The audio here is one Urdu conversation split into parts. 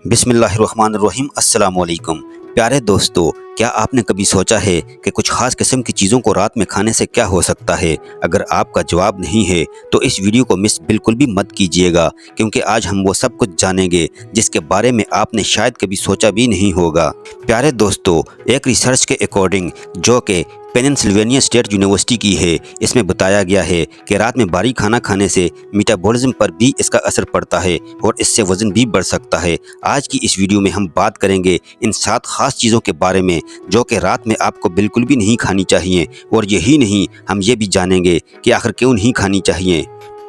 بسم اللہ الرحمن الرحیم۔ السلام علیکم پیارے دوستو، کیا آپ نے کبھی سوچا ہے کہ کچھ خاص قسم کی چیزوں کو رات میں کھانے سے کیا ہو سکتا ہے؟ اگر آپ کا جواب نہیں ہے تو اس ویڈیو کو مس بالکل بھی مت کیجیے گا، کیونکہ آج ہم وہ سب کچھ جانیں گے جس کے بارے میں آپ نے شاید کبھی سوچا بھی نہیں ہوگا۔ پیارے دوستو، ایک ریسرچ کے اکارڈنگ جو کہ پینسلوینیا اسٹیٹ یونیورسٹی کی ہے، اس میں بتایا گیا ہے کہ رات میں بھاری کھانا کھانے سے میٹابولزم پر بھی اس کا اثر پڑتا ہے اور اس سے وزن بھی بڑھ سکتا ہے۔ آج کی اس ویڈیو میں ہم بات کریں گے ان 7 خاص چیزوں کے بارے میں جو کہ رات میں آپ کو بالکل بھی نہیں کھانی چاہیے، اور یہی نہیں، ہم یہ بھی جانیں گے کہ آخر کیوں نہیں کھانی چاہیے۔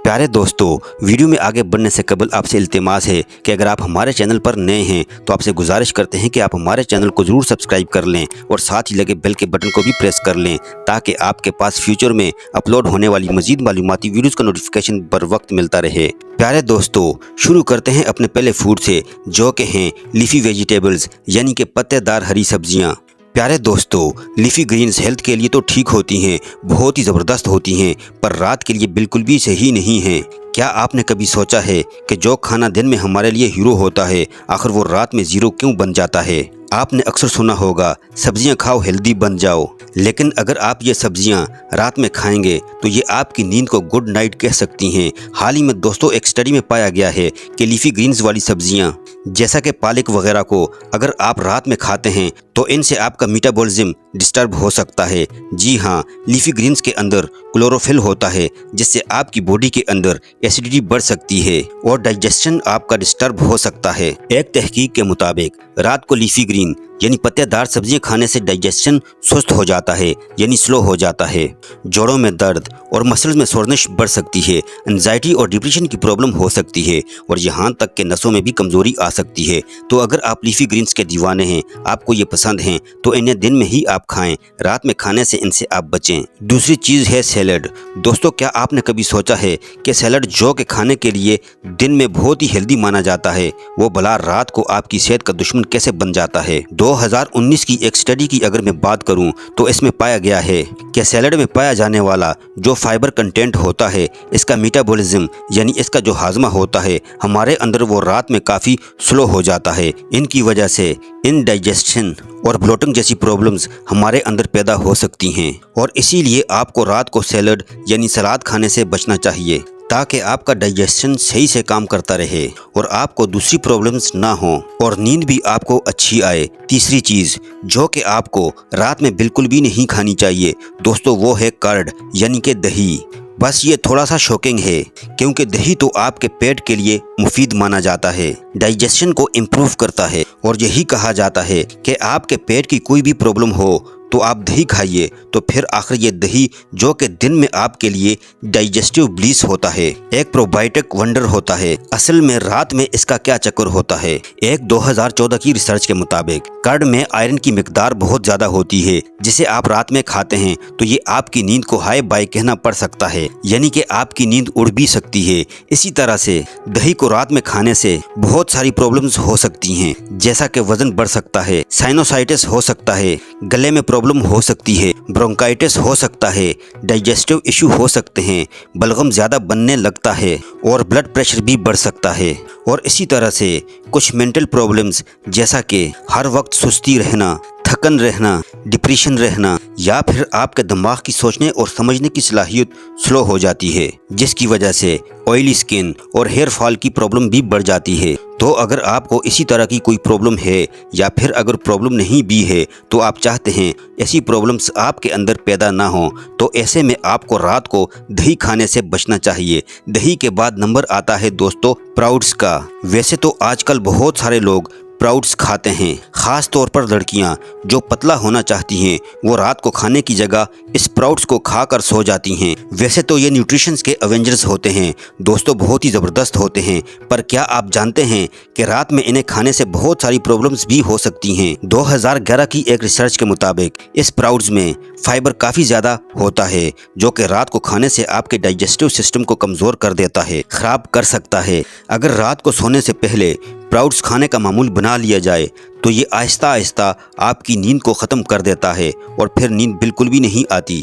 پیارے دوستو، ویڈیو میں آگے بڑھنے سے قبل آپ سے التماس ہے کہ اگر آپ ہمارے چینل پر نئے ہیں تو آپ سے گزارش کرتے ہیں کہ آپ ہمارے چینل کو ضرور سبسکرائب کر لیں اور ساتھ ہی لگے بیل کے بٹن کو بھی پریس کر لیں تاکہ آپ کے پاس فیوچر میں اپلوڈ ہونے والی مزید معلوماتی ویڈیوز کا نوٹیفیکیشن بر وقت ملتا رہے۔ پیارے دوستو، شروع کرتے ہیں اپنے پہلے فوڈ سے جو کہ ہیں لیفی ویجیٹیبلز، یعنی کہ پتے دار ہری سبزیاں۔ پیارے دوستو، لیفی گرینز ہیلتھ کے لیے تو ٹھیک ہوتی ہیں، بہت ہی زبردست ہوتی ہیں، پر رات کے لیے بالکل بھی صحیح نہیں ہیں۔ کیا آپ نے کبھی سوچا ہے کہ جو کھانا دن میں ہمارے لیے ہیرو ہوتا ہے، آخر وہ رات میں زیرو کیوں بن جاتا ہے؟ آپ نے اکثر سنا ہوگا، سبزیاں کھاؤ ہیلدی بن جاؤ، لیکن اگر آپ یہ سبزیاں رات میں کھائیں گے تو یہ آپ کی نیند کو گڈ نائٹ کہہ سکتی ہیں۔ حال ہی میں دوستو ایک سٹڈی میں پایا گیا ہے کہ لیفی گرینز والی سبزیاں جیسا کہ پالک وغیرہ کو اگر آپ رات میں کھاتے ہیں تو ان سے آپ کا میٹابولزم ڈسٹرب ہو سکتا ہے۔ جی ہاں، لیفی گرینز کے اندر کلوروفل ہوتا ہے جس سے آپ کی باڈی کے اندر ایسیڈیٹی بڑھ سکتی ہے اور ڈائجیشن آپ کا ڈسٹرب ہو سکتا ہے۔ ایک تحقیق کے مطابق رات کو لیفی گرین یعنی پتے دار سبزیاں کھانے سے ڈائجیشن سست ہو جاتا ہے، یعنی سلو ہو جاتا ہے، جوڑوں میں درد اور مسلز میں سورنش بڑھ سکتی ہے، انزائٹی اور ڈپریشن کی پرابلم ہو سکتی ہے، اور یہاں تک کہ نسوں میں بھی کمزوری آ سکتی ہے۔ تو اگر آپ لیفی گرینز کے دیوانے ہیں، آپ کو یہ پسند ہیں، تو انہیں دن میں ہی آپ کھائیں، رات میں کھانے سے ان سے آپ بچیں۔ دوسری چیز ہے سیلڈ۔ دوستو، کیا آپ نے کبھی سوچا ہے کہ سیلڈ جو کہ کھانے کے لیے دن میں بہت ہی ہیلدی مانا جاتا ہے، وہ بھلا رات کو آپ کی صحت کا دشمن کیسے بن جاتا ہے؟ 2019 کی ایک سٹڈی کی اگر میں بات کروں تو اس میں پایا گیا ہے کہ سیلڈ میں پایا جانے والا جو فائبر کنٹینٹ ہوتا ہے، اس کا میٹابولزم یعنی اس کا جو ہاضمہ ہوتا ہے ہمارے اندر، وہ رات میں کافی سلو ہو جاتا ہے۔ ان کی وجہ سے انڈائجیشن اور بلوٹنگ جیسی پرابلمز ہمارے اندر پیدا ہو سکتی ہیں، اور اسی لیے آپ کو رات کو سیلڈ یعنی سلاد کھانے سے بچنا چاہیے تاکہ آپ کا ڈائجیشن صحیح سے کام کرتا رہے اور آپ کو دوسری پرابلمز نہ ہوں اور نیند بھی آپ کو اچھی آئے۔ تیسری چیز جو کہ آپ کو رات میں بالکل بھی نہیں کھانی چاہیے دوستو، وہ ہے کرڈ یعنی کہ دہی۔ بس یہ تھوڑا سا شوکنگ ہے کیونکہ دہی تو آپ کے پیٹ کے لیے مفید مانا جاتا ہے، ڈائجیشن کو امپروو کرتا ہے، اور یہی کہا جاتا ہے کہ آپ کے پیٹ کی کوئی بھی پرابلم ہو تو آپ دہی کھائیے، تو پھر آخر یہ دہی جو کہ دن میں آپ کے لیے ڈائجسٹیو بلیس ہوتا ہے، ایک پروبائیوٹک ونڈر ہوتا ہے۔ اصل میں رات میں اس کا کیا چکر ہوتا ہے؟ ایک 2014 کی ریسرچ کے مطابق کرڈ میں آئرن کی مقدار بہت زیادہ ہوتی ہے، جسے آپ رات میں کھاتے ہیں تو یہ آپ کی نیند کو ہائی بائی کہنا پڑ سکتا ہے، یعنی کہ آپ کی نیند اڑ بھی سکتی ہے۔ اسی طرح سے دہی کو رات میں کھانے سے بہت ساری پرابلمز ہو سکتی ہیں، جیسا کہ وزن بڑھ سکتا ہے، سائنوسائٹس ہو سکتا ہے، گلے میں پرابلم ہو سکتی ہے، برونکائٹس ہو سکتا ہے، ڈائجسٹیو ایشو ہو سکتے ہیں، بلغم زیادہ بننے لگتا ہے، اور بلڈ پریشر بھی بڑھ سکتا ہے، اور اسی طرح سے کچھ مینٹل پرابلمز جیسا کہ ہر وقت سستی رہنا، تھکن رہنا، ڈپریشن رہنا، یا پھر آپ کے دماغ کی سوچنے اور سمجھنے کی صلاحیت سلو ہو جاتی ہے، جس کی وجہ سے آئلی سکن اور ہیئر فال کی پرابلم بھی بڑھ جاتی ہے۔ تو اگر آپ کو اسی طرح کی کوئی پرابلم ہے، یا پھر اگر پرابلم نہیں بھی ہے تو آپ چاہتے ہیں ایسی پرابلمز آپ کے اندر پیدا نہ ہوں، تو ایسے میں آپ کو رات کو دہی کھانے سے بچنا چاہیے۔ دہی کے بعد نمبر آتا ہے دوستو پراؤٹس کا۔ ویسے تو آج کل بہت سارے لوگ پراؤٹس کھاتے ہیں، خاص طور پر لڑکیاں جو پتلا ہونا چاہتی ہیں وہ رات کو کھانے کی جگہ اس پراؤٹس کو کھا کر سو جاتی ہیں۔ ویسے تو یہ نیوٹریشنز کے ایونجرز ہوتے ہیں دوستو، بہت ہی زبردست ہوتے ہیں، پر کیا آپ جانتے ہیں کہ رات میں انہیں کھانے سے بہت ساری پرابلمز بھی ہو سکتی ہیں؟ 2011 کی ایک ریسرچ کے مطابق اس پراؤٹس میں فائبر کافی زیادہ ہوتا ہے جو کہ رات کو کھانے سے آپ کے ڈائجسٹیو سسٹم کو کمزور کر دیتا ہے، خراب کر سکتا ہے۔ اگر رات کو سونے سے پہلے پراؤٹس کھانے کا معمول بنا لیا جائے تو یہ آہستہ آہستہ آپ کی نیند کو ختم کر دیتا ہے اور پھر نیند بالکل بھی نہیں آتی۔